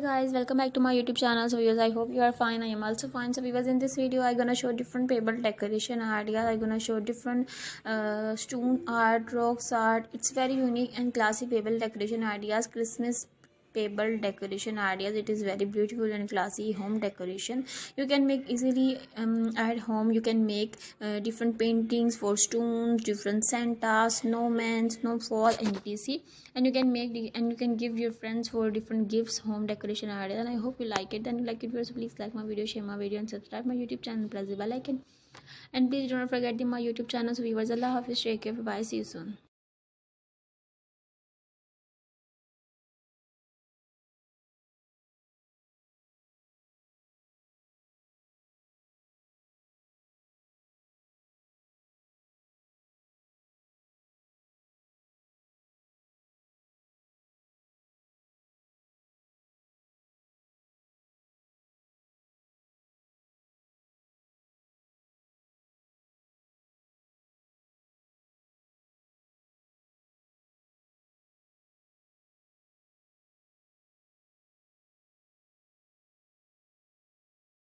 guys, welcome back to my YouTube channel. So viewers, I hope you are fine. I am also fine. So viewers, in this video I'm gonna show different paper decoration ideas. I'm gonna show different stone art, rocks art. It's very unique and classy paper decoration ideas. Christmas paper decoration ideas. It is very beautiful and classy home decoration. You can make easily at home. You can make different paintings for stones, different Santa, snowman, snowfall, and etc. And you can make and you can give your friends for different gifts, home decoration ideas. And I hope you like it. Then you like it, so please like my video, share my video, and subscribe my YouTube channel, press the bell icon. And please don't forget my YouTube channel. So viewers, Allah Hafiz, take care, bye, see you soon.